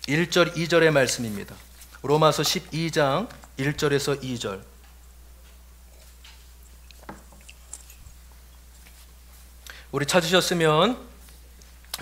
1절 2절의 말씀입니다. 로마서 12장 1절에서 2절. 우리 찾으셨으면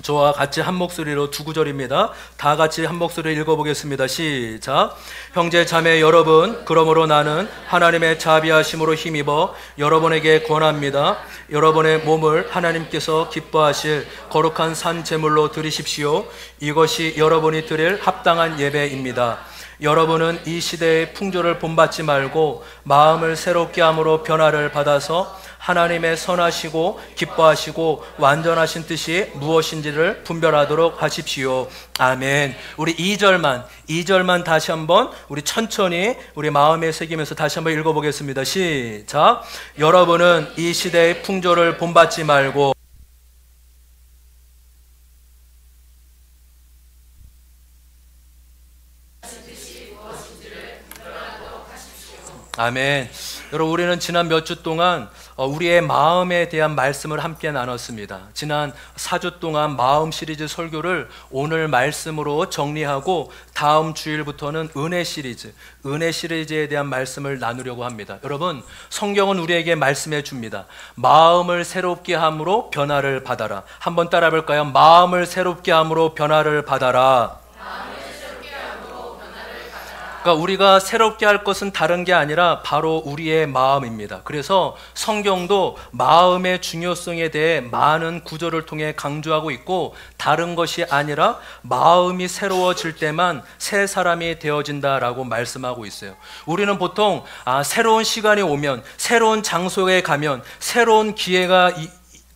저와 같이 한 목소리로 두 구절입니다. 다 같이 한 목소리로 읽어보겠습니다. 시작. 형제 자매 여러분, 그러므로 나는 하나님의 자비하심으로 힘입어 여러분에게 권합니다. 여러분의 몸을 하나님께서 기뻐하실 거룩한 산 제물로 드리십시오. 이것이 여러분이 드릴 합당한 예배입니다. 여러분은 이 시대의 풍조를 본받지 말고 마음을 새롭게 함으로 변화를 받아서 하나님의 선하시고 기뻐하시고 완전하신 뜻이 무엇인지를 분별하도록 하십시오. 아멘. 우리 2절만 다시 한번 우리 천천히 우리 마음에 새기면서 다시 한번 읽어보겠습니다. 시작. 여러분은 이 시대의 풍조를 본받지 말고 아멘. 여러분, 우리는 지난 몇 주 동안 우리의 마음에 대한 말씀을 함께 나눴습니다. 지난 4주 동안 마음 시리즈 설교를 오늘 말씀으로 정리하고 다음 주일부터는 은혜 시리즈에 대한 말씀을 나누려고 합니다. 여러분, 성경은 우리에게 말씀해 줍니다. 마음을 새롭게 함으로 변화를 받아라. 한번 따라 볼까요? 마음을 새롭게 함으로 변화를 받아라. 그러니까 우리가 새롭게 할 것은 다른 게 아니라 바로 우리의 마음입니다. 그래서 성경도 마음의 중요성에 대해 많은 구절을 통해 강조하고 있고, 다른 것이 아니라 마음이 새로워질 때만 새 사람이 되어진다라고 말씀하고 있어요. 우리는 보통 새로운 시간이 오면, 새로운 장소에 가면, 새로운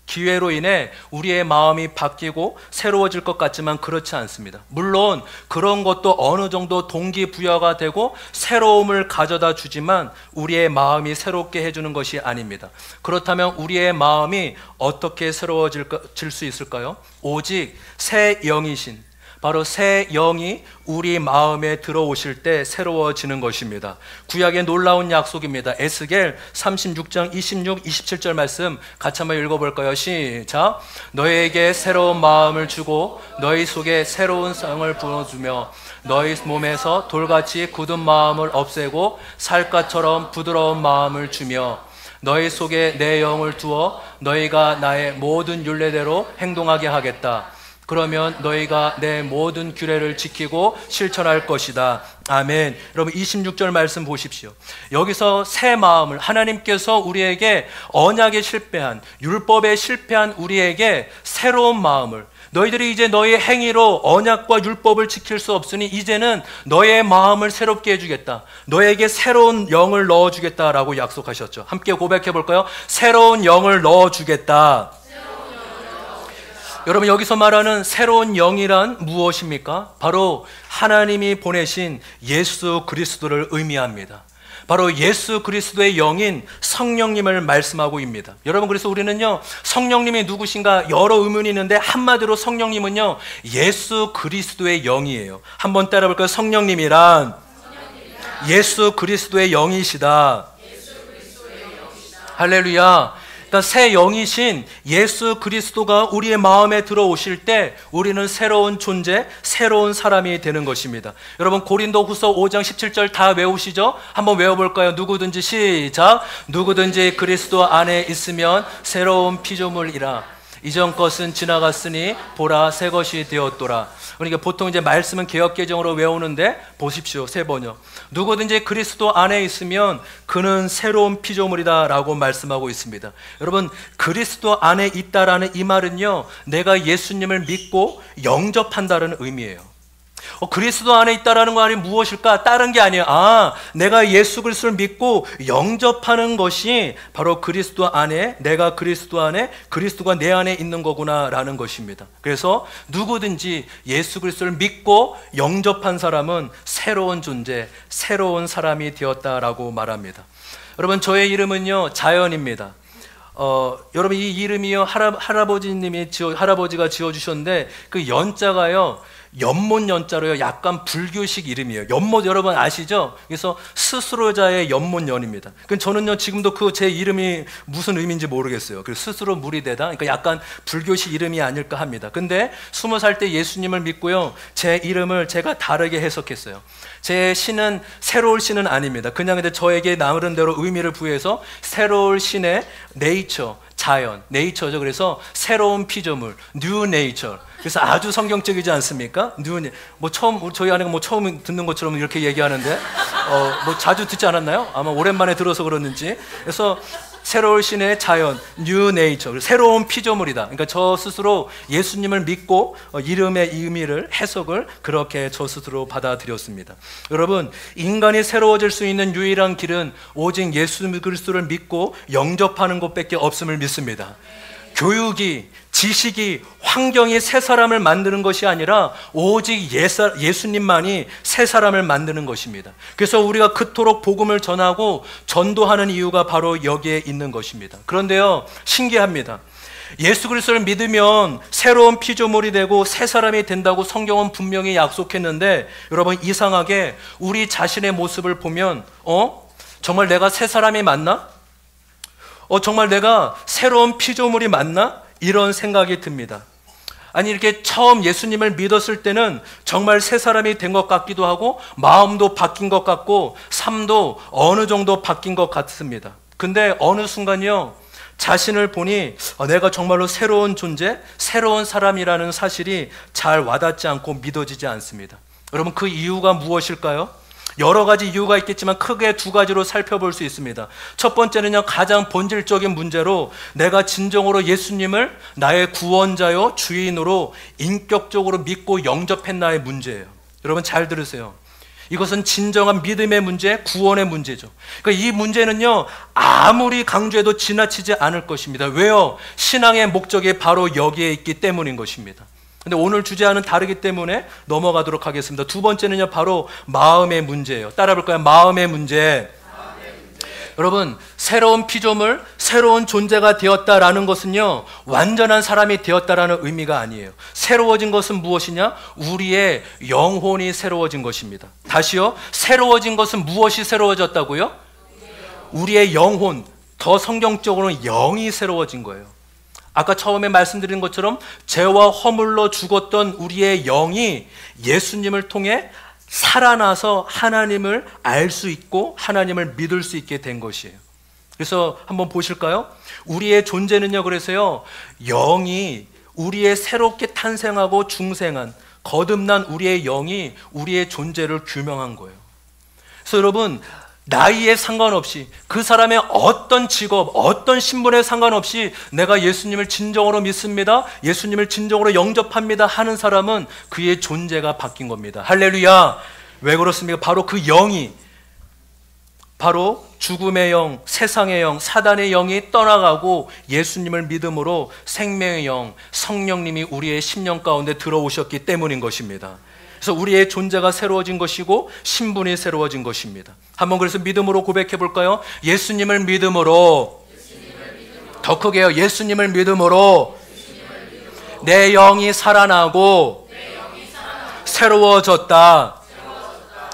기회로 인해 우리의 마음이 바뀌고 새로워질 것 같지만 그렇지 않습니다. 물론 그런 것도 어느 정도 동기부여가 되고 새로움을 가져다 주지만 우리의 마음이 새롭게 해주는 것이 아닙니다. 그렇다면 우리의 마음이 어떻게 새로워질 수 있을까요? 오직 새 영이신, 바로 새 영이 우리 마음에 들어오실 때 새로워지는 것입니다. 구약의 놀라운 약속입니다. 에스겔 36장 26, 27절 말씀 같이 한번 읽어볼까요? 시작. 너희에게 새로운 마음을 주고 너희 속에 새로운 성을 부어주며 너희 몸에서 돌같이 굳은 마음을 없애고 살갗처럼 부드러운 마음을 주며 너희 속에 내 영을 두어 너희가 나의 모든 율례대로 행동하게 하겠다. 그러면 너희가 내 모든 규례를 지키고 실천할 것이다. 아멘. 여러분 26절 말씀 보십시오. 여기서 새 마음을 하나님께서 우리에게 언약에 실패한, 율법에 실패한 우리에게 새로운 마음을, 너희들이 이제 너의 행위로 언약과 율법을 지킬 수 없으니 이제는 너의 마음을 새롭게 해주겠다. 너에게 새로운 영을 넣어주겠다라고 약속하셨죠. 함께 고백해 볼까요? 새로운 영을 넣어주겠다. 여러분, 여기서 말하는 새로운 영이란 무엇입니까? 바로 하나님이 보내신 예수 그리스도를 의미합니다. 바로 예수 그리스도의 영인 성령님을 말씀하고 있습니다. 여러분, 그래서 우리는요, 성령님이 누구신가 여러 의문이 있는데 한마디로 성령님은요, 예수 그리스도의 영이에요. 한번 따라 볼까요? 성령님이란 예수 그리스도의 영이시다. 할렐루야. 그러니까 새 영이신 예수 그리스도가 우리의 마음에 들어오실 때 우리는 새로운 존재, 새로운 사람이 되는 것입니다. 여러분, 고린도후서 5장 17절 다 외우시죠? 한번 외워볼까요? 누구든지 시작. 누구든지 그리스도 안에 있으면 새로운 피조물이라. 이전 것은 지나갔으니 보라 새 것이 되었도라. 그러니까 보통 이제 말씀은 개역개정으로 외우는데 보십시오. 새 번역. 누구든지 그리스도 안에 있으면 그는 새로운 피조물이다 라고 말씀하고 있습니다. 여러분, 그리스도 안에 있다라는 이 말은요, 내가 예수님을 믿고 영접한다는 의미예요. 그리스도 안에 있다라는 말이 무엇일까? 다른 게 아니에요. 내가 예수 그리스도를 믿고 영접하는 것이 바로 그리스도 안에, 내가 그리스도 안에, 그리스도가 내 안에 있는 거구나라는 것입니다. 그래서 누구든지 예수 그리스도를 믿고 영접한 사람은 새로운 존재, 새로운 사람이 되었다라고 말합니다. 여러분, 저의 이름은요, 자연입니다. 여러분, 이 이름이요, 할아버지가 지어주셨는데 그 연자가요, 연못 연자로요. 약간 불교식 이름이에요. 연못 여러분 아시죠? 그래서 스스로자의 연못연입니다. 저는요 지금도 그 제 이름이 무슨 의미인지 모르겠어요. 그 스스로 물이 되다. 그러니까 약간 불교식 이름이 아닐까 합니다. 근데 20살 때 예수님을 믿고요. 제 이름을 제가 다르게 해석했어요. 제 신은 새로울 신은 아닙니다. 그냥 근데 저에게 나름대로 의미를 부여해서 새로울 신의 네이처, 자연, 네이처죠. 그래서 새로운 피조물, 뉴 네이처. 그래서 아주 성경적이지 않습니까? 뭐 처음 저희 아내가 뭐 처음 듣는 것처럼 이렇게 얘기하는데 뭐 자주 듣지 않았나요? 아마 오랜만에 들어서 그러는지. 그래서 새로운 신의 자연, 뉴 네이처, 새로운 피조물이다. 그러니까 저 스스로 예수님을 믿고 이름의 의미를 해석을 그렇게 저 스스로 받아들였습니다. 여러분, 인간이 새로워질 수 있는 유일한 길은 오직 예수 그리스도를 믿고 영접하는 것밖에 없음을 믿습니다. 교육이, 지식이, 환경이 새 사람을 만드는 것이 아니라 오직 예수님만이 새 사람을 만드는 것입니다. 그래서 우리가 그토록 복음을 전하고 전도하는 이유가 바로 여기에 있는 것입니다. 그런데요, 신기합니다. 예수 그리스도를 믿으면 새로운 피조물이 되고 새 사람이 된다고 성경은 분명히 약속했는데, 여러분 이상하게 우리 자신의 모습을 보면 정말 내가 새 사람이 맞나? 정말 내가 새로운 피조물이 맞나? 이런 생각이 듭니다. 아니, 이렇게 처음 예수님을 믿었을 때는 정말 새 사람이 된 것 같기도 하고 마음도 바뀐 것 같고 삶도 어느 정도 바뀐 것 같습니다. 근데 어느 순간요, 자신을 보니 내가 정말로 새로운 존재, 새로운 사람이라는 사실이 잘 와닿지 않고 믿어지지 않습니다. 여러분, 그 이유가 무엇일까요? 여러 가지 이유가 있겠지만 크게 두 가지로 살펴볼 수 있습니다. 첫 번째는요, 가장 본질적인 문제로 내가 진정으로 예수님을 나의 구원자요 주인으로 인격적으로 믿고 영접했나의 문제예요. 여러분 잘 들으세요. 이것은 진정한 믿음의 문제, 구원의 문제죠. 그러니까 이 문제는요, 아무리 강조해도 지나치지 않을 것입니다. 왜요? 신앙의 목적이 바로 여기에 있기 때문인 것입니다. 근데 오늘 주제와는 다르기 때문에 넘어가도록 하겠습니다. 두 번째는요, 바로 마음의 문제예요. 따라 볼까요? 마음의 문제. 여러분, 새로운 피조물, 새로운 존재가 되었다라는 것은요, 완전한 사람이 되었다라는 의미가 아니에요. 새로워진 것은 무엇이냐? 우리의 영혼이 새로워진 것입니다. 다시요, 새로워진 것은 무엇이 새로워졌다고요? 우리의 영혼, 더 성경적으로는 영이 새로워진 거예요. 아까 처음에 말씀드린 것처럼 죄와 허물로 죽었던 우리의 영이 예수님을 통해 살아나서 하나님을 알 수 있고 하나님을 믿을 수 있게 된 것이에요. 그래서 한번 보실까요? 우리의 존재는요, 그래서요, 영이 우리의 새롭게 탄생하고 중생한 거듭난 우리의 영이 우리의 존재를 규명한 거예요. 그래서 여러분, 나이에 상관없이, 그 사람의 어떤 직업, 어떤 신분에 상관없이 내가 예수님을 진정으로 믿습니다, 예수님을 진정으로 영접합니다 하는 사람은 그의 존재가 바뀐 겁니다. 할렐루야. 왜 그렇습니까? 바로 그 영이, 바로 죽음의 영, 세상의 영, 사단의 영이 떠나가고 예수님을 믿음으로 생명의 영, 성령님이 우리의 심령 가운데 들어오셨기 때문인 것입니다. 그래서 우리의 존재가 새로워진 것이고 신분이 새로워진 것입니다. 한번 그래서 믿음으로 고백해 볼까요? 예수님을 믿음으로, 더 크게요, 예수님을 믿음으로 내 영이 살아나고 새로워졌다.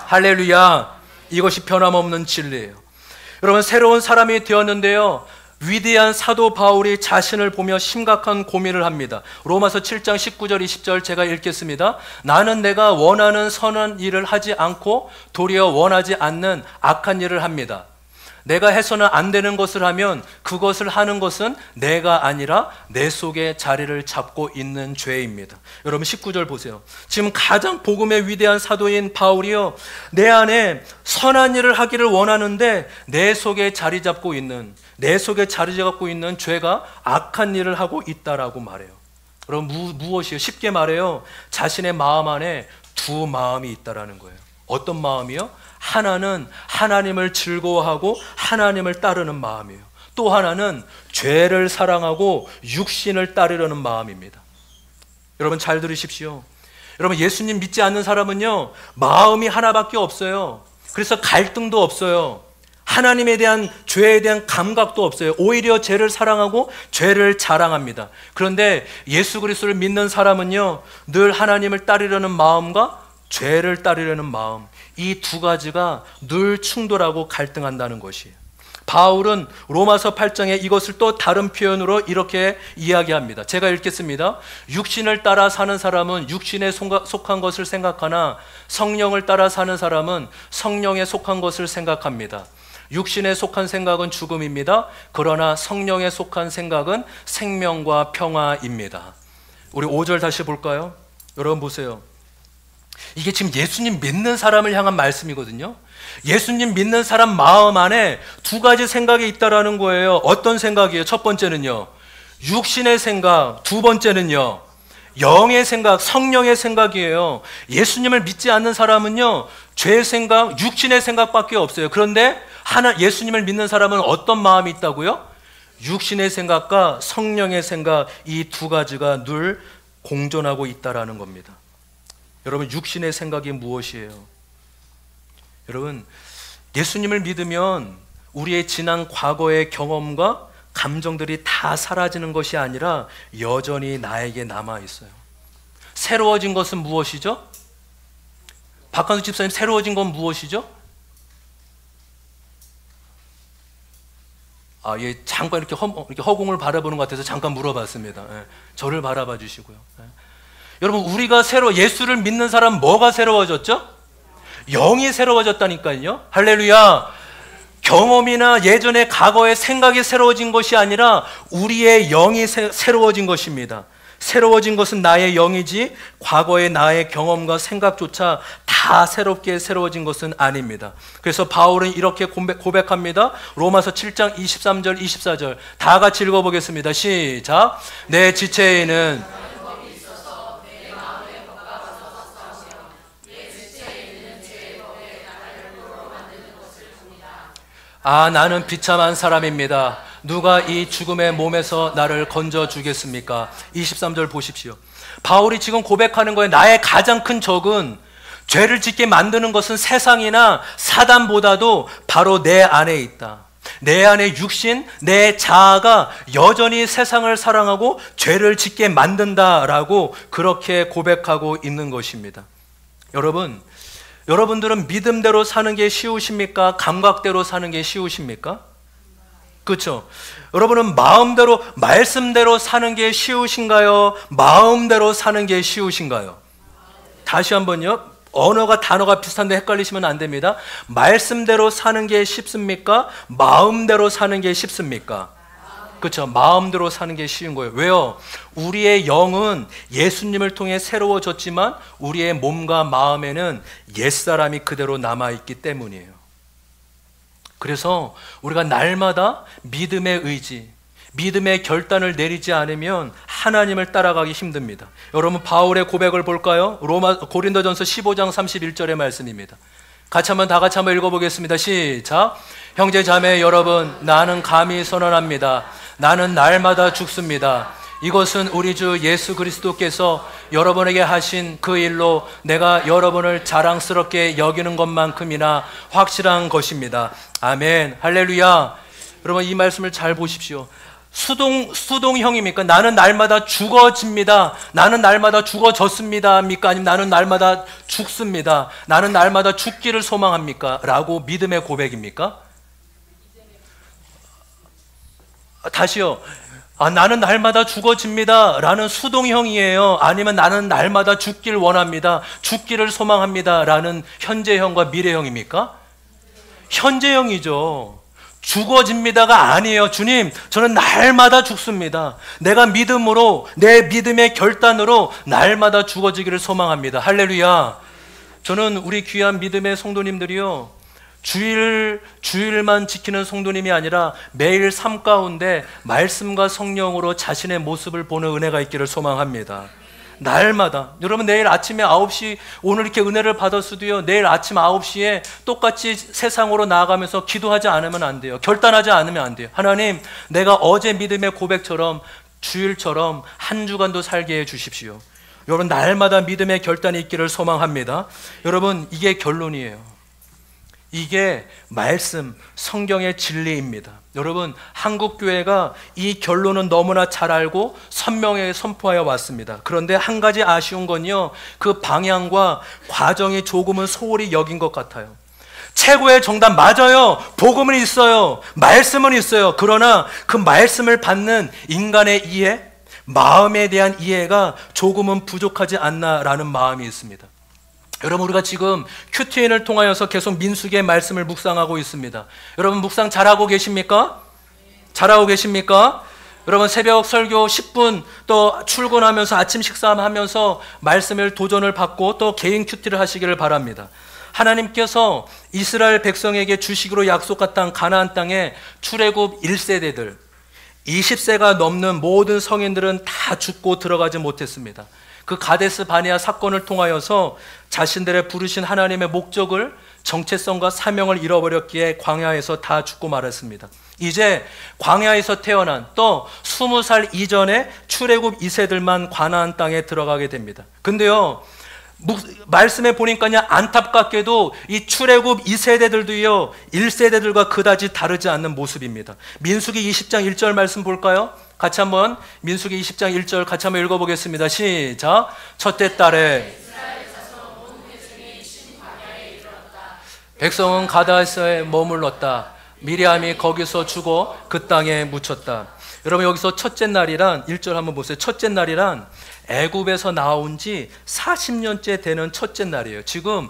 할렐루야. 이것이 변함없는 진리예요. 여러분, 새로운 사람이 되었는데요, 위대한 사도 바울이 자신을 보며 심각한 고민을 합니다. 로마서 7장 19절 20절 제가 읽겠습니다. 나는 내가 원하는 선한 일을 하지 않고 도리어 원하지 않는 악한 일을 합니다. 내가 해서는 안 되는 것을 하면 그것을 하는 것은 내가 아니라 내 속에 자리를 잡고 있는 죄입니다. 여러분 19절 보세요. 지금 가장 복음의 위대한 사도인 바울이요, 내 안에 선한 일을 하기를 원하는데 내 속에 자리 잡고 있는, 내 속에 자리 잡고 있는 죄가 악한 일을 하고 있다라고 말해요. 여러분 무엇이에요? 쉽게 말해요, 자신의 마음 안에 두 마음이 있다라는 거예요. 어떤 마음이요? 하나는 하나님을 즐거워하고 하나님을 따르는 마음이에요. 또 하나는 죄를 사랑하고 육신을 따르려는 마음입니다. 여러분 잘 들으십시오. 여러분, 예수님 믿지 않는 사람은요, 마음이 하나밖에 없어요. 그래서 갈등도 없어요. 하나님에 대한 죄에 대한 감각도 없어요. 오히려 죄를 사랑하고 죄를 자랑합니다. 그런데 예수 그리스도를 믿는 사람은요, 늘 하나님을 따르려는 마음과 죄를 따르려는 마음, 이 두 가지가 늘 충돌하고 갈등한다는 것이에요. 바울은 로마서 8장에 이것을 또 다른 표현으로 이렇게 이야기합니다. 제가 읽겠습니다. 육신을 따라 사는 사람은 육신에 속한 것을 생각하나 성령을 따라 사는 사람은 성령에 속한 것을 생각합니다. 육신에 속한 생각은 죽음입니다. 그러나 성령에 속한 생각은 생명과 평화입니다. 우리 5절 다시 볼까요? 여러분 보세요. 이게 지금 예수님 믿는 사람을 향한 말씀이거든요. 예수님 믿는 사람 마음 안에 두 가지 생각이 있다라는 거예요. 어떤 생각이에요? 첫 번째는요, 육신의 생각. 두 번째는요, 영의 생각, 성령의 생각이에요. 예수님을 믿지 않는 사람은요, 죄의 생각, 육신의 생각밖에 없어요. 그런데 예수님을 믿는 사람은 어떤 마음이 있다고요? 육신의 생각과 성령의 생각, 이 두 가지가 늘 공존하고 있다라는 겁니다. 여러분, 육신의 생각이 무엇이에요? 여러분, 예수님을 믿으면 우리의 지난 과거의 경험과 감정들이 다 사라지는 것이 아니라 여전히 나에게 남아있어요. 새로워진 것은 무엇이죠? 박한수 집사님, 새로워진 건 무엇이죠? 예, 잠깐 이렇게 허공을 바라보는 것 같아서 잠깐 물어봤습니다. 예, 저를 바라봐 주시고요. 예. 여러분, 우리가 예수를 믿는 사람 뭐가 새로워졌죠? 영이 새로워졌다니까요. 할렐루야. 경험이나 예전의 과거의 생각이 새로워진 것이 아니라 우리의 영이 새로워진 것입니다. 새로워진 것은 나의 영이지 과거의 나의 경험과 생각조차 다 새롭게 새로워진 것은 아닙니다. 그래서 바울은 이렇게 고백합니다. 로마서 7장 23절 24절 다 같이 읽어보겠습니다. 시작. 내 지체에는 나는 비참한 사람입니다. 누가 이 죽음의 몸에서 나를 건져주겠습니까? 23절 보십시오. 바울이 지금 고백하는 거예요. 나의 가장 큰 적은, 죄를 짓게 만드는 것은 세상이나 사단보다도 바로 내 안에 있다. 내 안에 육신, 내 자아가 여전히 세상을 사랑하고 죄를 짓게 만든다라고 그렇게 고백하고 있는 것입니다. 여러분들은 믿음대로 사는 게 쉬우십니까? 감각대로 사는 게 쉬우십니까? 그렇죠? 여러분은 마음대로, 말씀대로 사는 게 쉬우신가요? 마음대로 사는 게 쉬우신가요? 다시 한번요. 단어가 비슷한데 헷갈리시면 안 됩니다. 말씀대로 사는 게 쉽습니까? 마음대로 사는 게 쉽습니까? 그렇죠. 마음대로 사는 게 쉬운 거예요. 왜요? 우리의 영은 예수님을 통해 새로워졌지만 우리의 몸과 마음에는 옛사람이 그대로 남아있기 때문이에요. 그래서 우리가 날마다 믿음의 의지, 믿음의 결단을 내리지 않으면 하나님을 따라가기 힘듭니다. 여러분, 바울의 고백을 볼까요? 고린도전서 15장 31절의 말씀입니다. 다 같이 한번 읽어보겠습니다. 시작. 형제 자매 여러분, 나는 감히 선언합니다. 나는 날마다 죽습니다. 이것은 우리 주 예수 그리스도께서 여러분에게 하신 그 일로 내가 여러분을 자랑스럽게 여기는 것만큼이나 확실한 것입니다. 아멘. 할렐루야. 여러분, 이 말씀을 잘 보십시오. 수동형입니까? 나는 날마다 죽어집니다. 나는 날마다 죽어졌습니다. 입니까? 아니면 나는 날마다 죽습니다. 나는 날마다 죽기를 소망합니까? 라고 믿음의 고백입니까? 다시요. 나는 날마다 죽어집니다. 라는 수동형이에요. 아니면 나는 날마다 죽길 원합니다. 죽기를 소망합니다. 라는 현재형과 미래형입니까? 현재형이죠. 죽어집니다가 아니에요. 주님, 저는 날마다 죽습니다. 내가 믿음으로, 내 믿음의 결단으로 날마다 죽어지기를 소망합니다. 할렐루야. 저는 우리 귀한 믿음의 성도님들이요, 주일만 지키는 성도님이 아니라 매일 삶 가운데 말씀과 성령으로 자신의 모습을 보는 은혜가 있기를 소망합니다. 날마다. 여러분, 내일 아침에 9시 오늘 이렇게 은혜를 받았어도요, 내일 아침 9시에 똑같이 세상으로 나아가면서 기도하지 않으면 안 돼요. 결단하지 않으면 안 돼요. 하나님, 내가 어제 믿음의 고백처럼 주일처럼 한 주간도 살게 해 주십시오. 여러분, 날마다 믿음의 결단이 있기를 소망합니다. 여러분, 이게 결론이에요. 이게 말씀, 성경의 진리입니다. 여러분, 한국교회가 이 결론은 너무나 잘 알고 선명하게 선포하여 왔습니다. 그런데 한 가지 아쉬운 건요, 그 방향과 과정이 조금은 소홀히 여긴 것 같아요. 최고의 정답 맞아요. 복음은 있어요. 말씀은 있어요. 그러나 그 말씀을 받는 인간의 이해, 마음에 대한 이해가 조금은 부족하지 않나라는 마음이 있습니다. 여러분, 우리가 지금 큐티인을 통하여서 계속 민수기의 말씀을 묵상하고 있습니다. 여러분, 묵상 잘하고 계십니까? 잘하고 계십니까? 여러분, 새벽 설교 10분, 또 출근하면서 아침 식사하면서 말씀을 도전을 받고 또 개인 큐티를 하시기를 바랍니다. 하나님께서 이스라엘 백성에게 주시기로 약속한 땅 가나안 땅에 출애굽 1세대들 20세가 넘는 모든 성인들은 다 죽고 들어가지 못했습니다. 그 가데스 바네아 사건을 통하여서 자신들의 부르신 하나님의 목적을, 정체성과 사명을 잃어버렸기에 광야에서 다 죽고 말았습니다. 이제 광야에서 태어난 또 20살 이전에 출애굽 2세들만 가나안 땅에 들어가게 됩니다. 근데요, 말씀에 보니까요, 안타깝게도 이 출애굽 2세대들도요 1세대들과 그다지 다르지 않는 모습입니다. 민수기 20장 1절 말씀 볼까요? 같이 한번 민수기 20장 1절 같이 한번 읽어보겠습니다. 시작. 첫째 달에 백성은 가데스에 머물렀다. 미리암이 거기서 죽어 그 땅에 묻혔다. 여러분, 여기서 첫째 날이란 1절 한번 보세요. 첫째 날이란 애굽에서 나온 지 40년째 되는 첫째 날이에요. 지금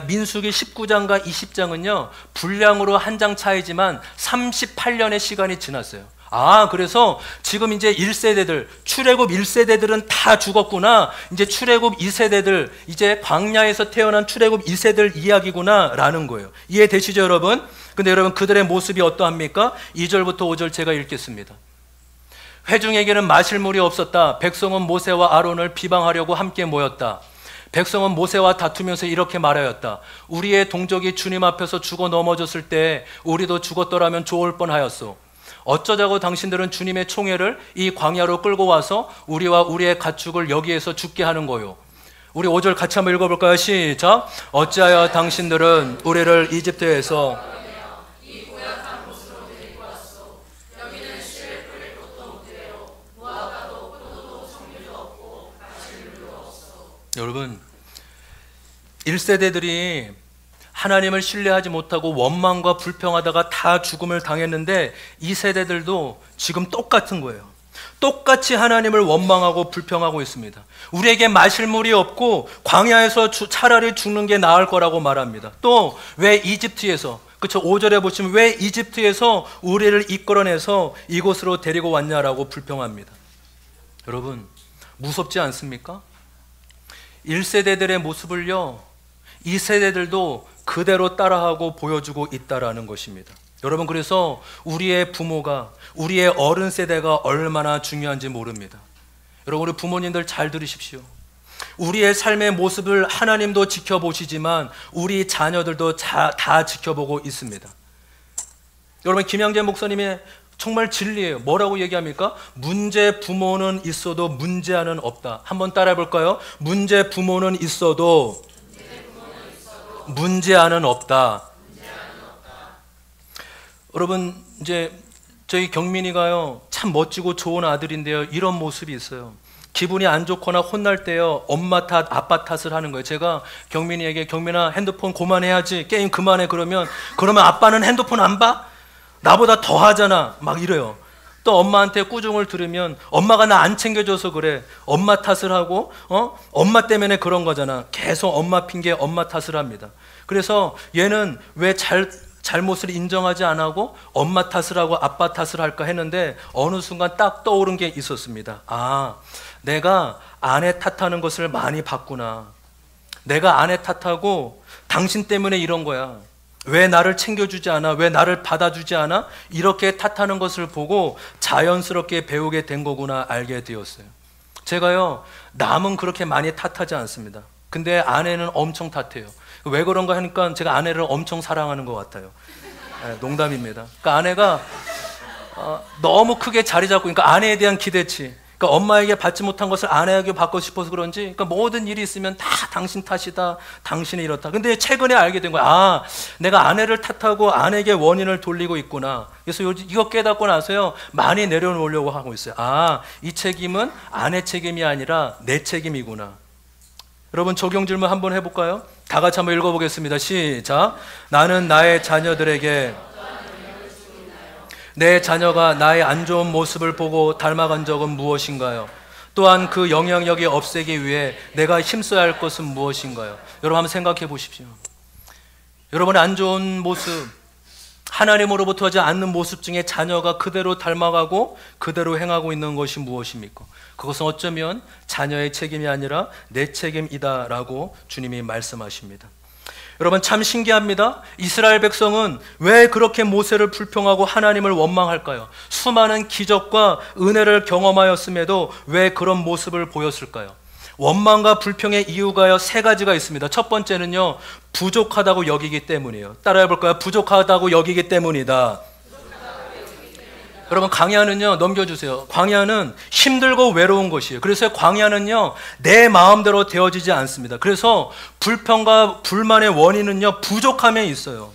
민수기 19장과 20장은요 분량으로 한 장 차이지만 38년의 시간이 지났어요. 그래서 지금 이제 1세대들, 출애굽 1세대들은 다 죽었구나. 이제 출애굽 2세대들, 이제 광야에서 태어난 출애굽 2세대들 이야기구나 라는 거예요. 이해되시죠, 여러분? 근데 여러분, 그들의 모습이 어떠합니까? 2절부터 5절 제가 읽겠습니다. 회중에게는 마실 물이 없었다. 백성은 모세와 아론을 비방하려고 함께 모였다. 백성은 모세와 다투면서 이렇게 말하였다. 우리의 동족이 주님 앞에서 죽어 넘어졌을 때 우리도 죽었더라면 좋을 뻔하였소. 어쩌자고 당신들은 주님의 총애를 이 광야로 끌고 와서 우리와 우리의 가축을 여기에서 죽게 하는 거요. 우리 5절 같이 한번 읽어볼까요? 시작. 어찌하여 당신들은 우리를 이집트에서 여러분, 1세대들이 하나님을 신뢰하지 못하고 원망과 불평하다가 다 죽음을 당했는데 2세대들도 지금 똑같은 거예요. 똑같이 하나님을 원망하고 불평하고 있습니다. 우리에게 마실 물이 없고 광야에서 차라리 죽는 게 나을 거라고 말합니다. 또 왜 이집트에서, 그렇죠? 5절에 보시면 왜 이집트에서 우리를 이끌어내서 이곳으로 데리고 왔냐라고 불평합니다. 여러분, 무섭지 않습니까? 1세대들의 모습을요 2세대들도 그대로 따라하고 보여주고 있다라는 것입니다. 여러분, 그래서 우리의 부모가, 우리의 어른 세대가 얼마나 중요한지 모릅니다. 여러분, 우리 부모님들 잘 들으십시오. 우리의 삶의 모습을 하나님도 지켜보시지만 우리 자녀들도 다 지켜보고 있습니다. 여러분, 김양재 목사님의 정말 진리예요. 뭐라고 얘기합니까? 문제 부모는 있어도 문제아는 없다. 한번 따라해 볼까요? 문제 부모는 있어도 문제아는 없다. 여러분, 이제 저희 경민이가요 참 멋지고 좋은 아들인데요, 이런 모습이 있어요. 기분이 안 좋거나 혼날 때요 엄마 탓, 아빠 탓을 하는 거예요. 제가 경민이에게 경민아 핸드폰 그만해야지, 게임 그만해, 그러면 아빠는 핸드폰 안 봐? 나보다 더 하잖아, 막 이래요. 또 엄마한테 꾸중을 들으면 엄마가 나 안 챙겨줘서 그래, 엄마 탓을 하고 엄마 때문에 그런 거잖아. 계속 엄마 핑계, 엄마 탓을 합니다. 그래서 얘는 왜 잘못을 인정하지 안 하고 엄마 탓을 하고 아빠 탓을 할까 했는데 어느 순간 딱 떠오른 게 있었습니다. 내가 아내 탓하는 것을 많이 봤구나. 내가 아내 탓하고 당신 때문에 이런 거야, 왜 나를 챙겨주지 않아? 왜 나를 받아주지 않아? 이렇게 탓하는 것을 보고 자연스럽게 배우게 된 거구나 알게 되었어요. 제가요 남은 그렇게 많이 탓하지 않습니다. 근데 아내는 엄청 탓해요. 왜 그런가 하니까 제가 아내를 엄청 사랑하는 것 같아요. 농담입니다. 그러니까 아내가 너무 크게 자리 잡고, 그러니까 아내에 대한 기대치, 그러니까 엄마에게 받지 못한 것을 아내에게 받고 싶어서 그런지, 그러니까 모든 일이 있으면 다 당신 탓이다, 당신이 이렇다. 근데 최근에 알게 된 거야. 아, 내가 아내를 탓하고 아내에게 원인을 돌리고 있구나. 그래서 이거 깨닫고 나서요, 많이 내려놓으려고 하고 있어요. 아, 이 책임은 아내 책임이 아니라 내 책임이구나. 여러분, 적용 질문 한번 해볼까요? 다 같이 한번 읽어보겠습니다. 시작. 나는 나의 자녀들에게 내 자녀가 나의 안 좋은 모습을 보고 닮아간 적은 무엇인가요? 또한 그 영향력이 없애기 위해 내가 힘써야 할 것은 무엇인가요? 여러분 한번 생각해 보십시오. 여러분의 안 좋은 모습, 하나님으로부터 하지 않는 모습 중에 자녀가 그대로 닮아가고 그대로 행하고 있는 것이 무엇입니까? 그것은 어쩌면 자녀의 책임이 아니라 내 책임이다라고 주님이 말씀하십니다. 여러분, 참 신기합니다. 이스라엘 백성은 왜 그렇게 모세를 불평하고 하나님을 원망할까요? 수많은 기적과 은혜를 경험하였음에도 왜 그런 모습을 보였을까요? 원망과 불평의 이유가요, 세 가지가 있습니다. 첫 번째는요, 부족하다고 여기기 때문이에요. 따라해 볼까요? 부족하다고 여기기 때문이다. 여러분, 광야는요, 넘겨주세요. 광야는 힘들고 외로운 것이에요. 그래서 광야는요, 내 마음대로 되어지지 않습니다. 그래서 불평과 불만의 원인은요, 부족함에 있어요.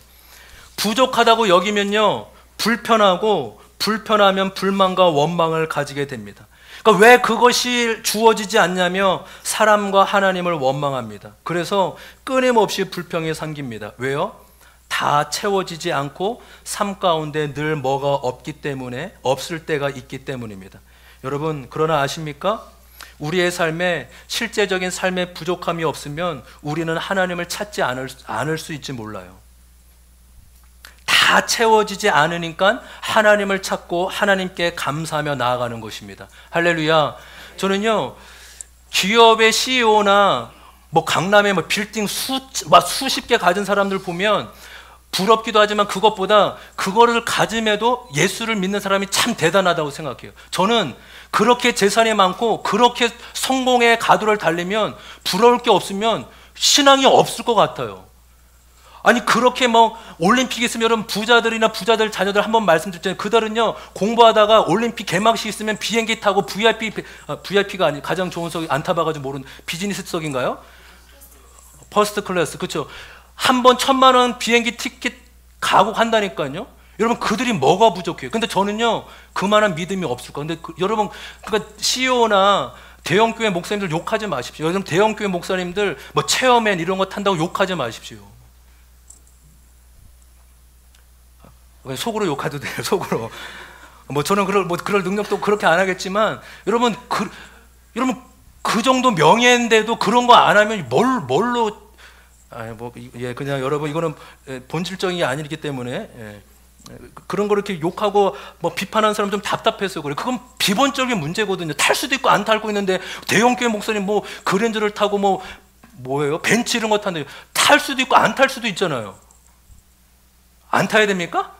부족하다고 여기면요, 불편하고, 불편하면 불만과 원망을 가지게 됩니다. 그러니까 왜 그것이 주어지지 않냐며 사람과 하나님을 원망합니다. 그래서 끊임없이 불평이 생깁니다. 왜요? 다 채워지지 않고 삶 가운데 늘 뭐가 없기 때문에, 없을 때가 있기 때문입니다. 여러분, 그러나 아십니까? 우리의 삶에 실제적인 삶의 부족함이 없으면 우리는 하나님을 찾지 않을 수 있지 몰라요. 다 채워지지 않으니까 하나님을 찾고 하나님께 감사하며 나아가는 것입니다. 할렐루야. 저는요, 기업의 CEO나 뭐 강남에 뭐 빌딩 수십 개 가진 사람들 보면 부럽기도 하지만 그것보다 그거를 가짐에도 예수를 믿는 사람이 참 대단하다고 생각해요. 저는 그렇게 재산이 많고 그렇게 성공의 가도를 달리면 부러울 게 없으면 신앙이 없을 것 같아요. 아니, 그렇게 뭐 올림픽 있으면 여러분, 부자들 자녀들 한번 말씀드렸잖아요. 그들은요, 공부하다가 올림픽 개막식 있으면 비행기 타고 VIP가 아니, 가장 좋은 석 안 타봐가지고 모르는 비즈니스석인가요? 퍼스트 클래스. 그렇죠. 한 번 1,000만 원 비행기 티켓 가고 한다니까요. 여러분, 그들이 뭐가 부족해요? 근데 저는요, 그만한 믿음이 없을 거예요. 근데 여러분, 그러니까 CEO나 대형교회 목사님들 욕하지 마십시오. 여러분, 대형교회 목사님들 뭐 체어맨 이런 거 탄다고 욕하지 마십시오. 속으로 욕해도 돼요. 속으로. 뭐 저는 그럴 능력도 그렇게 안 하겠지만, 여러분 그 정도 명예인데도 그런 거 안 하면 뭘로? 그냥 여러분, 이거는 본질적인 게 아니기 때문에, 그런 거 이렇게 욕하고 뭐 비판하는 사람 좀 답답해서 그래. 그건 기본적인 문제거든요. 탈 수도 있고 안 탈고 있는데, 대형교회 목사님 뭐 그랜저를 타고 뭐예요? 벤츠 이런 거 타는데 탈 수도 있고 안 탈 수도 있잖아요. 안 타야 됩니까?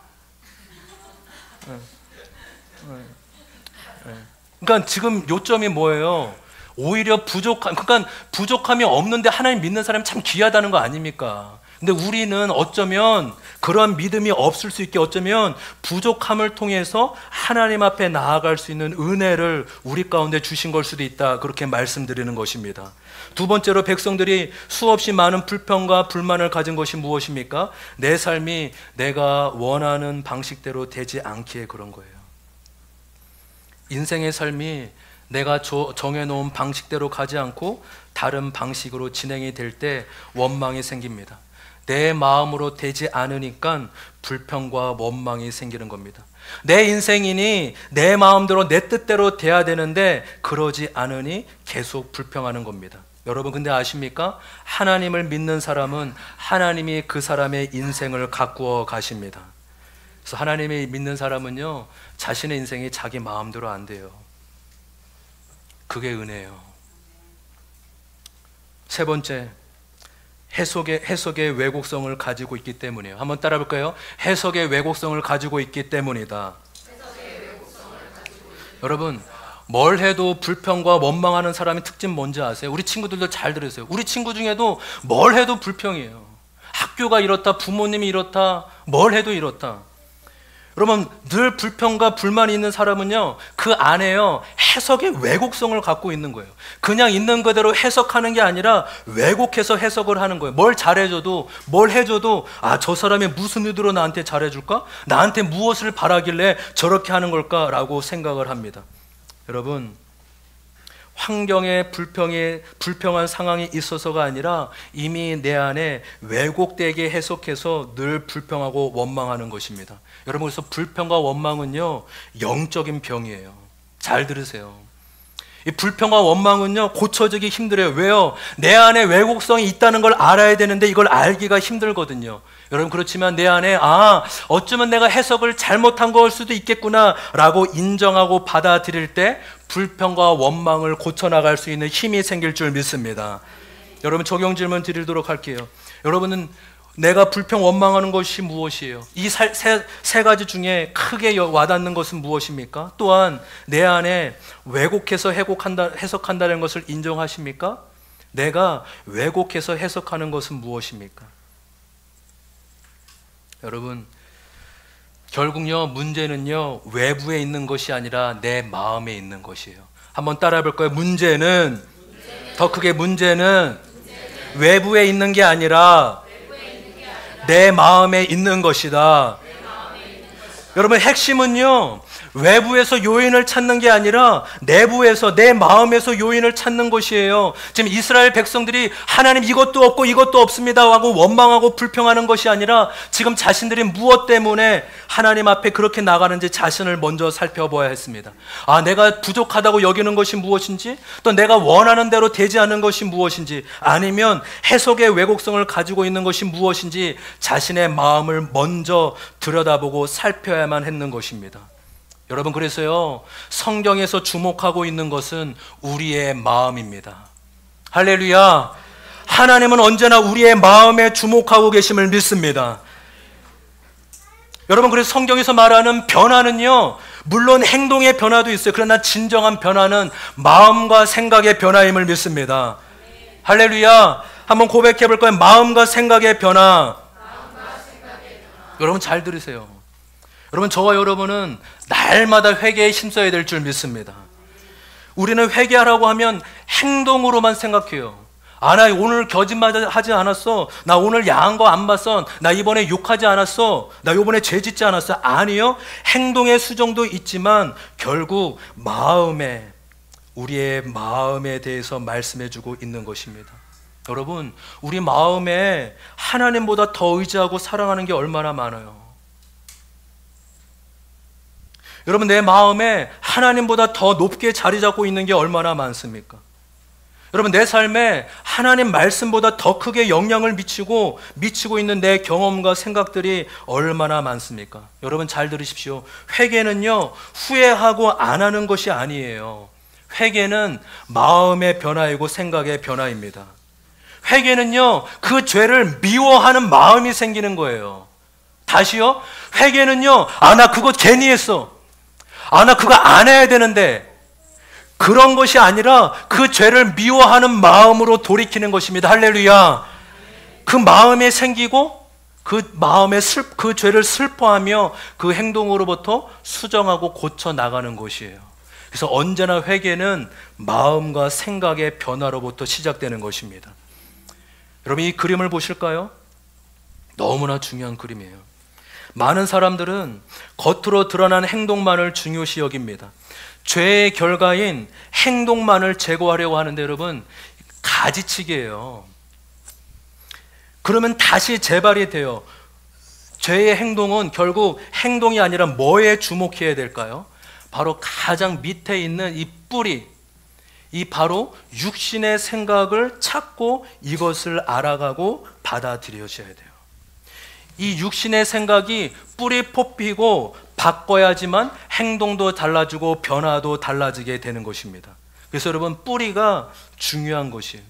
그러니까 지금 요점이 뭐예요? 오히려 그러니까 부족함이 없는데 하나님 믿는 사람이 참 귀하다는 거 아닙니까? 근데 우리는 어쩌면 그런 믿음이 없을 수 있게, 어쩌면 부족함을 통해서 하나님 앞에 나아갈 수 있는 은혜를 우리 가운데 주신 걸 수도 있다, 그렇게 말씀드리는 것입니다. 두 번째로, 백성들이 수없이 많은 불평과 불만을 가진 것이 무엇입니까? 내 삶이 내가 원하는 방식대로 되지 않기에 그런 거예요. 인생의 삶이 내가 정해놓은 방식대로 가지 않고 다른 방식으로 진행이 될 때 원망이 생깁니다. 내 마음으로 되지 않으니까 불평과 원망이 생기는 겁니다. 내 인생이니 내 마음대로 내 뜻대로 돼야 되는데 그러지 않으니 계속 불평하는 겁니다. 여러분, 근데 아십니까? 하나님을 믿는 사람은 하나님이 그 사람의 인생을 가꾸어 가십니다. 그래서 하나님이 믿는 사람은요, 자신의 인생이 자기 마음대로 안 돼요. 그게 은혜예요. 세 번째, 해석의 왜곡성을 가지고 있기 때문이에요. 한번 따라 볼까요? 해석의 왜곡성을 가지고 있기 때문이다. 여러분, 뭘 해도 불평과 원망하는 사람의 특징 뭔지 아세요? 우리 친구들도 잘 들으세요. 우리 친구 중에도 뭘 해도 불평이에요. 학교가 이렇다, 부모님이 이렇다, 뭘 해도 이렇다. 여러분, 늘 불평과 불만이 있는 사람은요, 그 안에요, 해석의 왜곡성을 갖고 있는 거예요. 그냥 있는 그대로 해석하는 게 아니라 왜곡해서 해석을 하는 거예요. 뭘 잘해줘도, 뭘 해줘도, 아, 저 사람이 무슨 의도로 나한테 잘해줄까? 나한테 무엇을 바라길래 저렇게 하는 걸까라고 생각을 합니다. 여러분, 환경에 불평한 상황이 있어서가 아니라 이미 내 안에 왜곡되게 해석해서 늘 불평하고 원망하는 것입니다. 여러분, 그래서 불평과 원망은요, 영적인 병이에요. 잘 들으세요. 이 불평과 원망은요, 고쳐지기 힘들어요. 왜요? 내 안에 왜곡성이 있다는 걸 알아야 되는데 이걸 알기가 힘들거든요. 여러분, 그렇지만 내 안에 어쩌면 내가 해석을 잘못한 걸 수도 있겠구나 라고 인정하고 받아들일 때 불평과 원망을 고쳐나갈 수 있는 힘이 생길 줄 믿습니다. 여러분, 적용 질문 드리도록 할게요. 여러분은 내가 불평 원망하는 것이 무엇이에요? 이 세 가지 중에 크게 와닿는 것은 무엇입니까? 또한 내 안에 왜곡해서 해석한다는 것을 인정하십니까? 내가 왜곡해서 해석하는 것은 무엇입니까? 여러분, 결국요, 문제는요, 외부에 있는 것이 아니라 내 마음에 있는 것이에요. 한번 따라해 볼까요? 문제는 더 크게 문제는 외부에 있는 게 아니라 내 마음에 있는 것이다. 여러분, 핵심은요, 외부에서 요인을 찾는 게 아니라 내부에서, 내 마음에서 요인을 찾는 것이에요. 지금 이스라엘 백성들이 하나님 이것도 없고 이것도 없습니다 하고 원망하고 불평하는 것이 아니라 지금 자신들이 무엇 때문에 하나님 앞에 그렇게 나가는지 자신을 먼저 살펴봐야 했습니다. 아, 내가 부족하다고 여기는 것이 무엇인지, 또 내가 원하는 대로 되지 않는 것이 무엇인지, 아니면 해석의 왜곡성을 가지고 있는 것이 무엇인지 자신의 마음을 먼저 들여다보고 살펴야만 했는 것입니다. 여러분, 그래서요, 성경에서 주목하고 있는 것은 우리의 마음입니다. 할렐루야. 하나님은 언제나 우리의 마음에 주목하고 계심을 믿습니다. 여러분, 그래서 성경에서 말하는 변화는요, 물론 행동의 변화도 있어요. 그러나 진정한 변화는 마음과 생각의 변화임을 믿습니다. 할렐루야. 한번 고백해 볼까요? 마음과 생각의 변화. 여러분, 잘 들으세요. 여러분, 저와 여러분은 날마다 회개에 힘써야 될 줄 믿습니다. 우리는 회개하라고 하면 행동으로만 생각해요. 아, 나 오늘 거짓말 하지 않았어. 나 오늘 야한 거 안 봤어. 나 이번에 욕하지 않았어. 나 이번에 죄 짓지 않았어. 아니요, 행동의 수정도 있지만 결국 마음에, 우리의 마음에 대해서 말씀해주고 있는 것입니다. 여러분, 우리 마음에 하나님보다 더 의지하고 사랑하는 게 얼마나 많아요. 여러분, 내 마음에 하나님보다 더 높게 자리 잡고 있는 게 얼마나 많습니까? 여러분, 내 삶에 하나님 말씀보다 더 크게 영향을 미치고 있는 내 경험과 생각들이 얼마나 많습니까? 여러분, 잘 들으십시오. 회개는요, 후회하고 안 하는 것이 아니에요. 회개는 마음의 변화이고 생각의 변화입니다. 회개는요, 그 죄를 미워하는 마음이 생기는 거예요. 다시요, 회개는요, 아, 나 그거 괜히 했어. 아, 나 그거 안 해야 되는데, 그런 것이 아니라 그 죄를 미워하는 마음으로 돌이키는 것입니다. 할렐루야. 그 마음에 생기고 그 죄를 슬퍼하며 그 행동으로부터 수정하고 고쳐 나가는 것이에요. 그래서 언제나 회개는 마음과 생각의 변화로부터 시작되는 것입니다. 여러분, 이 그림을 보실까요? 너무나 중요한 그림이에요. 많은 사람들은 겉으로 드러난 행동만을 중요시 여깁니다. 죄의 결과인 행동만을 제거하려고 하는데, 여러분, 가지치기예요. 그러면 다시 재발이 돼요. 죄의 행동은 결국 행동이 아니라 뭐에 주목해야 될까요? 바로 가장 밑에 있는 이 뿌리, 이 바로 육신의 생각을 찾고 이것을 알아가고 받아들여져야 돼요. 이 육신의 생각이 뿌리 뽑히고 바꿔야지만 행동도 달라지고 변화도 달라지게 되는 것입니다. 그래서 여러분, 뿌리가 중요한 것이에요.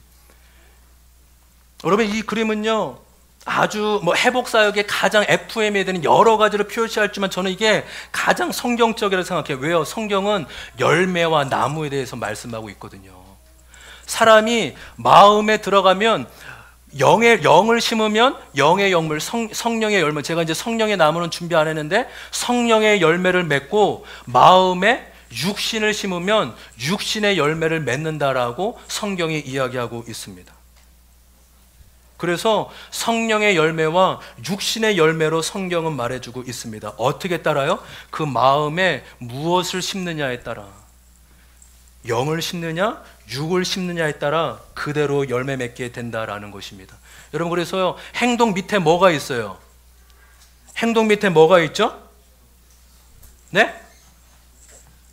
여러분, 이 그림은요, 아주 회복사역의 가장 FM에 되는 여러 가지로 표시할지만 저는 이게 가장 성경적이라고 생각해요. 왜요? 성경은 열매와 나무에 대해서 말씀하고 있거든요. 사람이 마음에 들어가면 영을 심으면 영의 열매, 성령의 열매. 제가 이제 성령의 나무는 준비 안 했는데 성령의 열매를 맺고 마음에 육신을 심으면 육신의 열매를 맺는다라고 성경이 이야기하고 있습니다. 그래서 성령의 열매와 육신의 열매로 성경은 말해주고 있습니다. 어떻게 따라요? 그 마음에 무엇을 심느냐에 따라, 영을 심느냐 육을 심느냐에 따라 그대로 열매 맺게 된다라는 것입니다. 여러분, 그래서요, 행동 밑에 뭐가 있어요? 행동 밑에 뭐가 있죠? 네?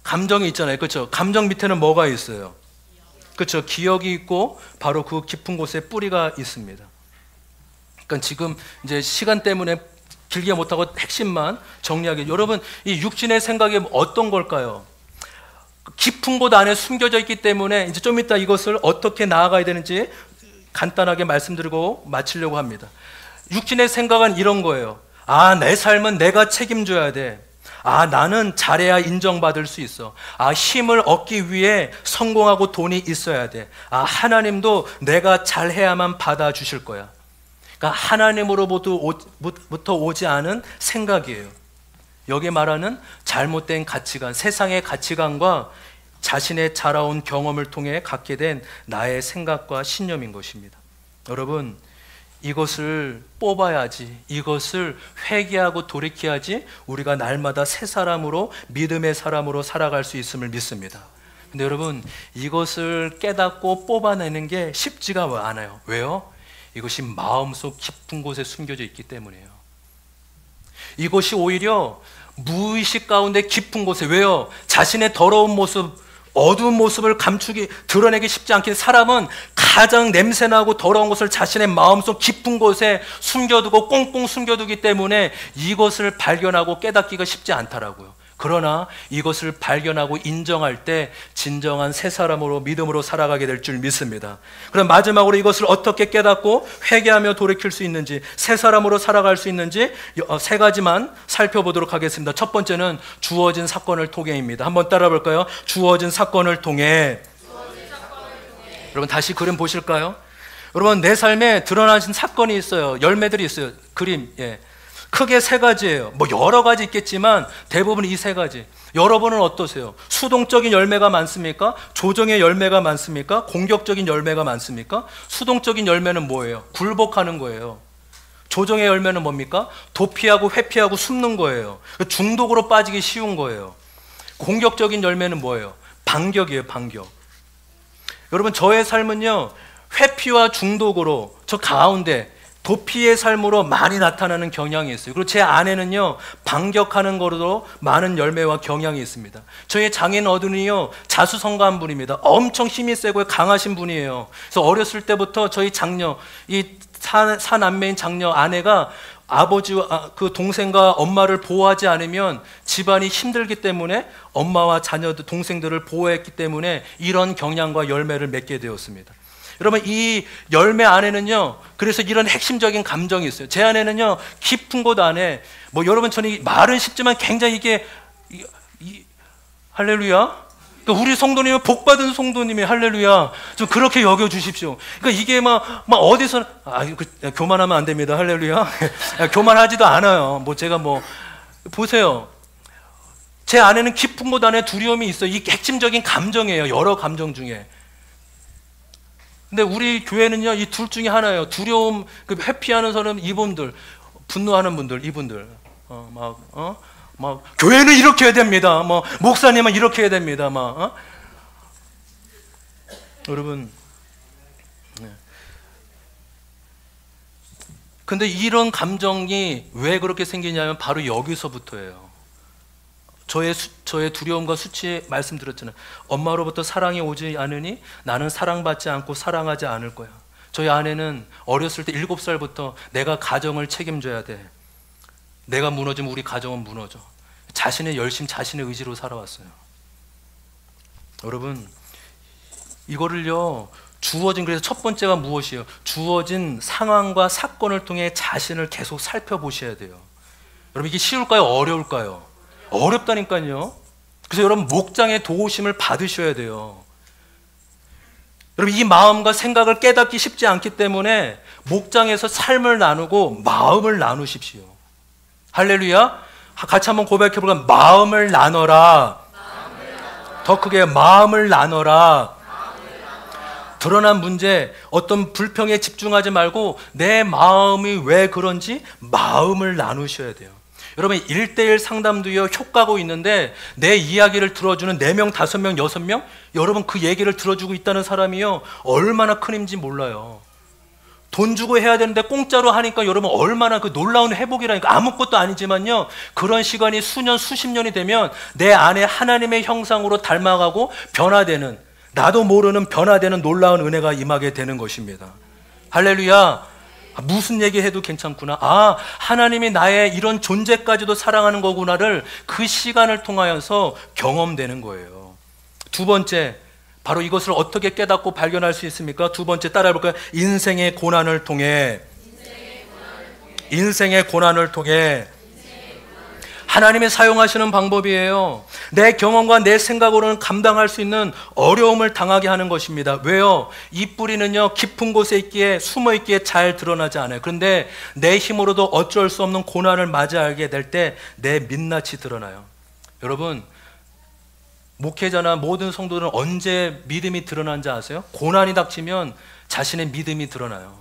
감정이 있잖아요. 그렇죠? 감정 밑에는 뭐가 있어요? 그렇죠? 기억이 있고 바로 그 깊은 곳에 뿌리가 있습니다. 그러니까 지금 이제 시간 때문에 길게 못하고 핵심만 정리하게. 여러분, 이 육신의 생각이 어떤 걸까요? 깊은 곳 안에 숨겨져 있기 때문에 이제 좀 이따 이것을 어떻게 나아가야 되는지 간단하게 말씀드리고 마치려고 합니다. 육신의 생각은 이런 거예요. 아, 내 삶은 내가 책임져야 돼. 아, 나는 잘해야 인정받을 수 있어. 아, 힘을 얻기 위해 성공하고 돈이 있어야 돼. 아, 하나님도 내가 잘해야만 받아주실 거야. 그러니까 하나님으로부터 오지 않은 생각이에요. 여기 말하는 잘못된 가치관, 세상의 가치관과 자신의 자라온 경험을 통해 갖게 된 나의 생각과 신념인 것입니다. 여러분, 이것을 뽑아야지, 이것을 회개하고 돌이켜야지 우리가 날마다 새 사람으로, 믿음의 사람으로 살아갈 수 있음을 믿습니다. 근데 여러분, 이것을 깨닫고 뽑아내는 게 쉽지가 않아요. 왜요? 이것이 마음속 깊은 곳에 숨겨져 있기 때문이에요. 이것이 오히려 무의식 가운데 깊은 곳에, 왜요? 자신의 더러운 모습, 어두운 모습을 드러내기 쉽지 않게 사람은 가장 냄새나고 더러운 것을 자신의 마음속 깊은 곳에 숨겨두고 꽁꽁 숨겨두기 때문에 이것을 발견하고 깨닫기가 쉽지 않더라고요. 그러나 이것을 발견하고 인정할 때 진정한 새 사람으로, 믿음으로 살아가게 될 줄 믿습니다. 그럼 마지막으로 이것을 어떻게 깨닫고 회개하며 돌이킬 수 있는지, 새 사람으로 살아갈 수 있는지 세 가지만 살펴보도록 하겠습니다. 첫 번째는 주어진 사건을 통해입니다. 한번 따라 볼까요? 주어진 사건을 통해. 여러분, 다시 그림 보실까요? 여러분, 내 삶에 드러나신 사건이 있어요. 열매들이 있어요. 그림, 크게 세 가지예요. 뭐 여러 가지 있겠지만 대부분 이 세 가지. 여러분은 어떠세요? 수동적인 열매가 많습니까? 조정의 열매가 많습니까? 공격적인 열매가 많습니까? 수동적인 열매는 뭐예요? 굴복하는 거예요. 조정의 열매는 뭡니까? 도피하고 회피하고 숨는 거예요. 중독으로 빠지기 쉬운 거예요. 공격적인 열매는 뭐예요? 반격이에요, 반격. 여러분, 저의 삶은요, 회피와 중독으로 저 가운데 도피의 삶으로 많이 나타나는 경향이 있어요. 그리고 제 아내는요, 반격하는 거로 많은 열매와 경향이 있습니다. 저희 장인 어른이요, 자수성가한 분입니다. 엄청 힘이 세고 강하신 분이에요. 그래서 어렸을 때부터 저희 장녀, 이 사남매인 장녀 아내가 아버지와 그 동생과 엄마를 보호하지 않으면 집안이 힘들기 때문에 엄마와 자녀들, 동생들을 보호했기 때문에 이런 경향과 열매를 맺게 되었습니다. 여러분, 이 열매 안에는요, 그래서 이런 핵심적인 감정이 있어요. 제 안에는요, 깊은 곳 안에, 뭐 여러분, 저는 말은 쉽지만 굉장히 이게 할렐루야. 그러니까 우리 성도님은 복받은 성도님이 할렐루야. 좀 그렇게 여겨주십시오. 그러니까 이게 막 어디서, 교만하면 안 됩니다. 할렐루야. 교만하지도 않아요. 뭐 제가 보세요. 제 안에는 깊은 곳 안에 두려움이 있어요. 이 핵심적인 감정이에요. 여러 감정 중에. 근데 우리 교회는요, 이 둘 중에 하나예요. 두려움, 회피하는 사람, 이분들, 분노하는 분들, 이분들. 교회는 이렇게 해야 됩니다. 목사님은 이렇게 해야 됩니다. 여러분. 근데 이런 감정이 왜 그렇게 생기냐면 바로 여기서부터예요. 저의 두려움과 수치 말씀드렸잖아요. 엄마로부터 사랑이 오지 않으니 나는 사랑받지 않고 사랑하지 않을 거야. 저희 아내는 어렸을 때 7살부터 내가 가정을 책임져야 돼. 내가 무너지면 우리 가정은 무너져. 자신의 열심, 자신의 의지로 살아왔어요. 여러분, 이거를요, 그래서 첫 번째가 무엇이에요? 주어진 상황과 사건을 통해 자신을 계속 살펴보셔야 돼요. 여러분, 이게 쉬울까요? 어려울까요? 어렵다니까요. 그래서 여러분, 목장의 도우심을 받으셔야 돼요. 여러분, 이 마음과 생각을 깨닫기 쉽지 않기 때문에 목장에서 삶을 나누고 마음을 나누십시오. 할렐루야. 같이 한번 고백해볼까요? 마음을 나눠라. 더 크게 마음을 나눠라. 드러난 문제, 어떤 불평에 집중하지 말고 내 마음이 왜 그런지 마음을 나누셔야 돼요. 여러분, 1:1 상담도요, 효과가 있는데 내 이야기를 들어주는 4명, 5명, 6명, 여러분 그 얘기를 들어주고 있다는 사람이요, 얼마나 큰 힘인지 몰라요. 돈 주고 해야 되는데 공짜로 하니까 여러분 얼마나 그 놀라운 회복이라니까. 아무것도 아니지만요, 그런 시간이 수년, 수십 년이 되면 내 안에 하나님의 형상으로 닮아가고 변화되는, 나도 모르는 변화되는 놀라운 은혜가 임하게 되는 것입니다. 할렐루야. 무슨 얘기해도 괜찮구나. 아, 하나님이 나의 이런 존재까지도 사랑하는 거구나를 그 시간을 통하여서 경험되는 거예요. 두 번째, 바로 이것을 어떻게 깨닫고 발견할 수 있습니까? 두 번째 따라해볼까요? 인생의 고난을 통해 하나님이 사용하시는 방법이에요. 내 경험과 내 생각으로는 감당할 수 있는 어려움을 당하게 하는 것입니다. 왜요? 이 뿌리는요, 깊은 곳에 있기에, 숨어 있기에 잘 드러나지 않아요. 그런데 내 힘으로도 어쩔 수 없는 고난을 맞이하게 될 때 내 민낯이 드러나요. 여러분, 목회자나 모든 성도들은 언제 믿음이 드러난지 아세요? 고난이 닥치면 자신의 믿음이 드러나요.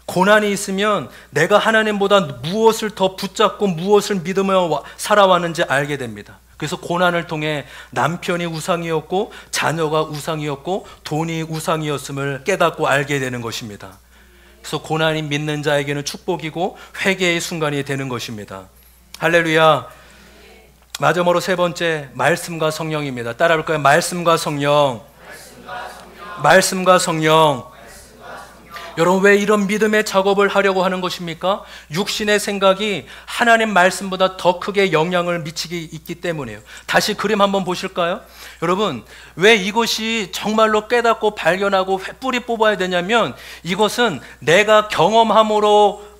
고난이 있으면 내가 하나님보다 무엇을 더 붙잡고 무엇을 믿으며 살아왔는지 알게 됩니다. 그래서 고난을 통해 남편이 우상이었고 자녀가 우상이었고 돈이 우상이었음을 깨닫고 알게 되는 것입니다. 그래서 고난이 믿는 자에게는 축복이고 회개의 순간이 되는 것입니다. 할렐루야. 마지막으로 세 번째, 말씀과 성령입니다. 따라해볼까요? 말씀과 성령. 말씀과 성령. 여러분, 왜 이런 믿음의 작업을 하려고 하는 것입니까? 육신의 생각이 하나님 말씀보다 더 크게 영향을 미치기 있기 때문이에요. 다시 그림 한번 보실까요? 여러분, 왜 이것이 정말로 깨닫고 발견하고 뿌리 뽑아야 되냐면, 이것은 내가 경험함으로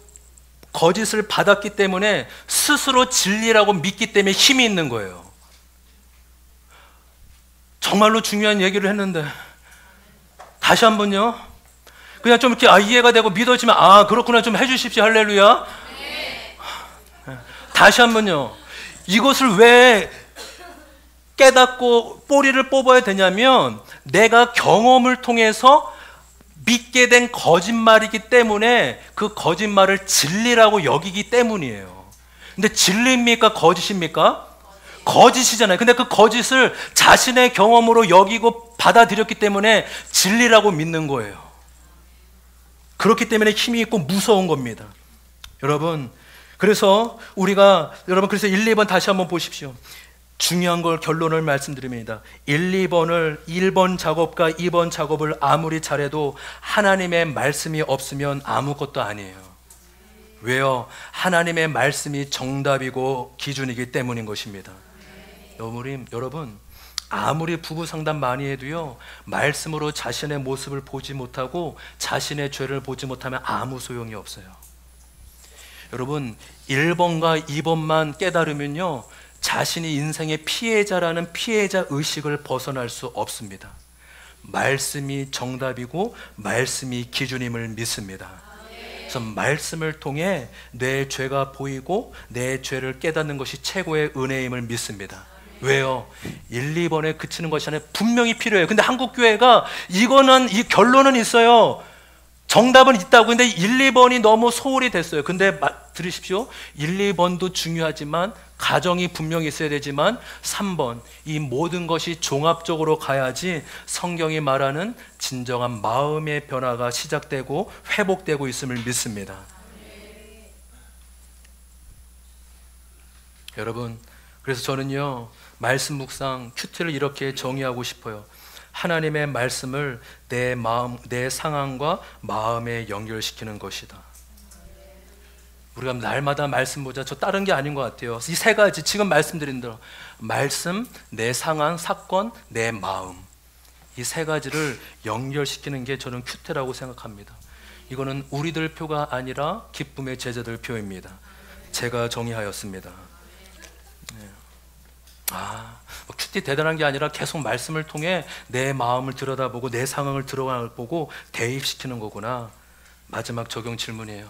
거짓을 받았기 때문에 스스로 진리라고 믿기 때문에 힘이 있는 거예요. 정말로 중요한 얘기를 했는데 다시 한번요, 그냥 좀 이렇게 이해가 되고 믿어지면 그렇구나 좀 해주십시오. 할렐루야. 다시 한번요, 이것을 왜 깨닫고 뿌리를 뽑아야 되냐면, 내가 경험을 통해서 믿게 된 거짓말이기 때문에 그 거짓말을 진리라고 여기기 때문이에요. 근데 진리입니까? 거짓입니까? 거짓이잖아요. 근데 그 거짓을 자신의 경험으로 여기고 받아들였기 때문에 진리라고 믿는 거예요. 그렇기 때문에 힘이 있고 무서운 겁니다. 여러분, 그래서 그래서 1, 2번 다시 한번 보십시오. 중요한 걸 결론을 말씀드립니다. 1번 작업과 2번 작업을 아무리 잘해도 하나님의 말씀이 없으면 아무것도 아니에요. 왜요? 하나님의 말씀이 정답이고 기준이기 때문인 것입니다. 여러분, 아무리 부부 상담 많이 해도요, 말씀으로 자신의 모습을 보지 못하고 자신의 죄를 보지 못하면 아무 소용이 없어요. 여러분, 1번과 2번만 깨달으면요, 자신이 인생의 피해자라는 피해자 의식을 벗어날 수 없습니다. 말씀이 정답이고 말씀이 기준임을 믿습니다. 그래서 말씀을 통해 내 죄가 보이고 내 죄를 깨닫는 것이 최고의 은혜임을 믿습니다. 왜요? 1, 2번에 그치는 것이 아니라 분명히 필요해요. 근데 한국 교회가 이 결론은 있어요. 정답은 있다고. 근데 1, 2번이 너무 소홀히 됐어요. 근데 들으십시오. 1, 2번도 중요하지만, 가정이 분명히 있어야 되지만 3번, 이 모든 것이 종합적으로 가야지 성경이 말하는 진정한 마음의 변화가 시작되고 회복되고 있음을 믿습니다. 여러분, 그래서 저는요, 말씀 묵상 큐티를 이렇게 정의하고 싶어요. 하나님의 말씀을 내 마음, 내 상황과 마음에 연결시키는 것이다. 우리가 날마다 말씀 보자. 저 다른 게 아닌 것 같아요. 이 세 가지 지금 말씀드린 대로, 말씀, 내 상황, 사건, 내 마음, 이 세 가지를 연결시키는 게 저는 큐티라고 생각합니다. 이거는 우리들 표가 아니라 기쁨의 제자들 표입니다. 제가 정의하였습니다. 뭐 큐티 대단한 게 아니라 계속 말씀을 통해 내 마음을 들여다보고 내 상황을 들어보고 대입시키는 거구나. 마지막 적용 질문이에요.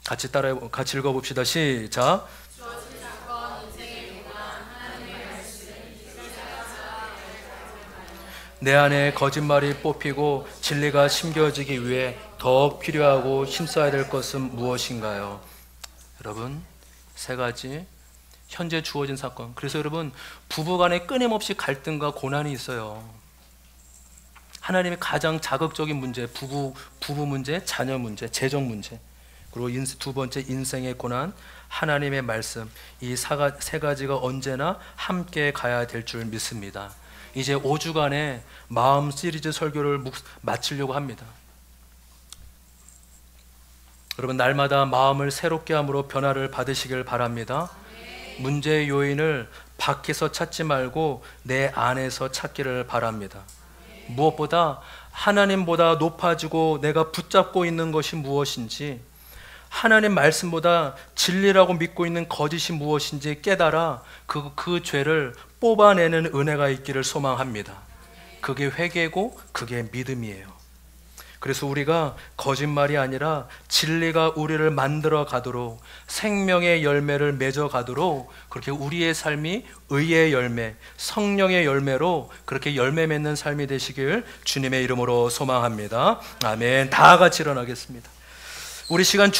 같이 읽어봅시다. 시작. 내 안에 거짓말이 뽑히고 진리가 심겨지기 위해 더욱 필요하고 힘써야 될 것은 무엇인가요? 여러분, 세 가지 현재 주어진 사건. 그래서 여러분, 부부간에 끊임없이 갈등과 고난이 있어요. 하나님의 가장 자극적인 문제, 부부 문제, 자녀 문제, 재정 문제, 그리고 두 번째 인생의 고난, 하나님의 말씀. 이 세 가지가 언제나 함께 가야 될 줄 믿습니다. 이제 5주간의 마음 시리즈 설교를 마치려고 합니다. 여러분, 날마다 마음을 새롭게 함으로 변화를 받으시길 바랍니다. 문제의 요인을 밖에서 찾지 말고 내 안에서 찾기를 바랍니다. 무엇보다 하나님보다 높아지고 내가 붙잡고 있는 것이 무엇인지, 하나님 말씀보다 진리라고 믿고 있는 거짓이 무엇인지 깨달아 그 죄를 뽑아내는 은혜가 있기를 소망합니다. 그게 회개고 그게 믿음이에요. 그래서 우리가 거짓말이 아니라 진리가 우리를 만들어 가도록, 생명의 열매를 맺어 가도록, 그렇게 우리의 삶이 의의 열매, 성령의 열매로 그렇게 열매 맺는 삶이 되시길 주님의 이름으로 소망합니다. 아멘. 다 같이 일어나겠습니다. 우리 시간